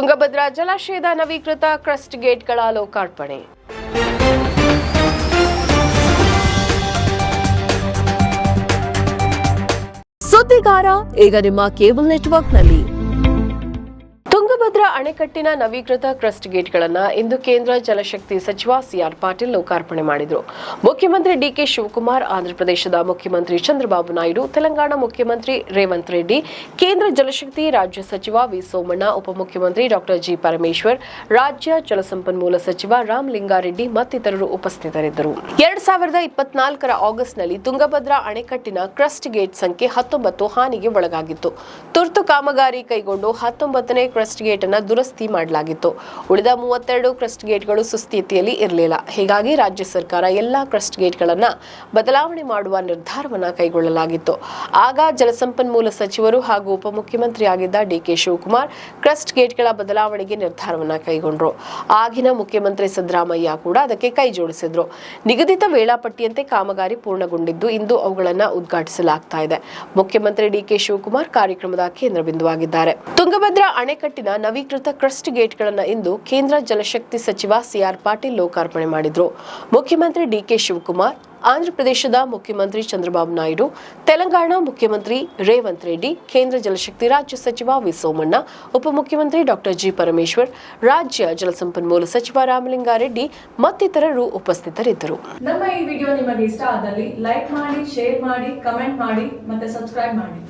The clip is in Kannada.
ತುಂಗಭದ್ರಾ ಜಲಾಶಯದ ನವೀಕೃತ ಕ್ರಸ್ಟ್ ಗೇಟ್ಗಳ ಲೋಕಾರ್ಪಣೆ. ಸುದ್ದಿಗಾರ ಈಗ ನಿಮ್ಮ ಕೇಬಲ್ ನೆಟ್ವರ್ಕ್ನಲ್ಲಿ. ತುಂಗಭದ್ರಾ ಅಣೆಕಟ್ಟಿನ ನವೀಕೃತ ಕ್ರಸ್ಟ್ ಗೇಟ್ಗಳನ್ನು ಇಂದು ಕೇಂದ್ರ ಜಲಶಕ್ತಿ ಸಚಿವ ಸಿಆರ್ ಪಾಟೀಲ್ ಲೋಕಾರ್ಪಣೆ ಮಾಡಿದರು. ಮುಖ್ಯಮಂತ್ರಿ ಡಿಕೆ ಶಿವಕುಮಾರ್, ಆಂಧ್ರಪ್ರದೇಶದ ಮುಖ್ಯಮಂತ್ರಿ ಚಂದ್ರಬಾಬು ನಾಯ್ಡು, ತೆಲಂಗಾಣ ಮುಖ್ಯಮಂತ್ರಿ ರೇವಂತ್ ರೆಡ್ಡಿ, ಕೇಂದ್ರ ಜಲಶಕ್ತಿ ರಾಜ್ಯ ಸಚಿವ ವಿ ಸೋಮಣ್ಣ, ಉಪಮುಖ್ಯಮಂತ್ರಿ ಡಾಕ್ಟರ್ ಜಿ ಪರಮೇಶ್ವರ್, ರಾಜ್ಯ ಜಲಸಂಪನ್ಮೂಲ ಸಚಿವ ರಾಮಲಿಂಗಾರೆಡ್ಡಿ ಮತ್ತಿತರರು ಉಪಸ್ಥಿತರಿದ್ದರು. 2024ರ ಆಗಸ್ಟ್ನಲ್ಲಿ ತುಂಗಭದ್ರಾ ಅಣೆಕಟ್ಟಿನ ಕ್ರಸ್ಟ್ ಗೇಟ್ ಸಂಖ್ಯೆ 19 ಹಾನಿಗೆ ಒಳಗಾಗಿತ್ತು. ತುರ್ತು ಕಾಮಗಾರಿ ಕೈಗೊಂಡು 19ನೇ ಕ್ರಸ್ಟ್ ಗೇಟ್ ಅನ್ನು ದುರಸ್ತಿ ಮಾಡಲಾಗಿತ್ತು. ಉಳಿದ 32 ಕ್ರಸ್ಟ್ ಗೇಟ್ಗಳು ಸುಸ್ಥಿತಿಯಲ್ಲಿ ಇರಲಿಲ್ಲ. ಹೀಗಾಗಿ ರಾಜ್ಯ ಸರ್ಕಾರ ಎಲ್ಲಾ ಕ್ರಸ್ಟ್ ಗೇಟ್ಗಳನ್ನು ಬದಲಾವಣೆ ಮಾಡುವ ನಿರ್ಧಾರವನ್ನು ಕೈಗೊಳ್ಳಲಾಗಿತ್ತು. ಆಗ ಜಲಸಂಪನ್ಮೂಲ ಸಚಿವರು ಹಾಗೂ ಉಪಮುಖ್ಯಮಂತ್ರಿಯಾಗಿದ್ದ ಡಿಕೆ ಶಿವಕುಮಾರ್ ಕ್ರಸ್ಟ್ ಗೇಟ್ಗಳ ಬದಲಾವಣೆಗೆ ನಿರ್ಧಾರವನ್ನು ಕೈಗೊಂಡರು. ಆಗಿನ ಮುಖ್ಯಮಂತ್ರಿ ಸಿದ್ದರಾಮಯ್ಯ ಕೂಡ ಅದಕ್ಕೆ ಕೈ ಜೋಡಿಸಿದ್ರು. ನಿಗದಿತ ವೇಳಾಪಟ್ಟಿಯಂತೆ ಕಾಮಗಾರಿ ಪೂರ್ಣಗೊಂಡಿದ್ದು ಇಂದು ಅವುಗಳನ್ನು ಉದ್ಘಾಟಿಸಲಾಗ್ತಾ ಇದೆ. ಮುಖ್ಯಮಂತ್ರಿ ಡಿಕೆ ಶಿವಕುಮಾರ್ ಕಾರ್ಯಕ್ರಮದ ಕೇಂದ್ರ ಬಿಂದುವಾಗಿದ್ದಾರೆ. ತುಂಗಭದ್ರಾ ಅಣೆಕಟ್ಟಿನ ನವೀಕೃತ ಕ್ರಸ್ಟ್ ಗೇಟ್ಗಳನ್ನು ಇಂದು ಕೇಂದ್ರ ಜಲಶಕ್ತಿ ಸಚಿವ ಸಿಆರ್ ಪಾಟೀಲ್ ಲೋಕಾರ್ಪಣೆ ಮಾಡಿದರು. ಮುಖ್ಯಮಂತ್ರಿ ಡಿಕೆ ಶಿವಕುಮಾರ್, ಆಂಧ್ರಪ್ರದೇಶದ ಮುಖ್ಯಮಂತ್ರಿ ಚಂದ್ರಬಾಬು ನಾಯ್ಡು, ತೆಲಂಗಾಣ ಮುಖ್ಯಮಂತ್ರಿ ರೇವಂತ್ ರೆಡ್ಡಿ, ಕೇಂದ್ರ ಜಲಶಕ್ತಿ ರಾಜ್ಯ ಸಚಿವ ವಿ ಸೋಮಣ್ಣ, ಉಪಮುಖ್ಯಮಂತ್ರಿ ಡಾಕ್ಟರ್ ಜಿ ಪರಮೇಶ್ವರ್, ರಾಜ್ಯ ಜಲಸಂಪನ್ಮೂಲ ಸಚಿವ ರಾಮಲಿಂಗಾರೆಡ್ಡಿ ಮತ್ತಿತರರು ಉಪಸ್ಥಿತರಿದ್ದರು. ನಮ್ಮ ಈ ವಿಡಿಯೋ ನಿಮಗೆ ಇಷ್ಟ ಆದಲ್ಲಿ ಲೈಕ್ ಮಾಡಿ, ಶೇರ್ ಮಾಡಿ, ಕಮೆಂಟ್ ಮಾಡಿ ಮತ್ತೆ ಸಬ್ಸ್ಕ್ರೈಬ್ ಮಾಡಿ.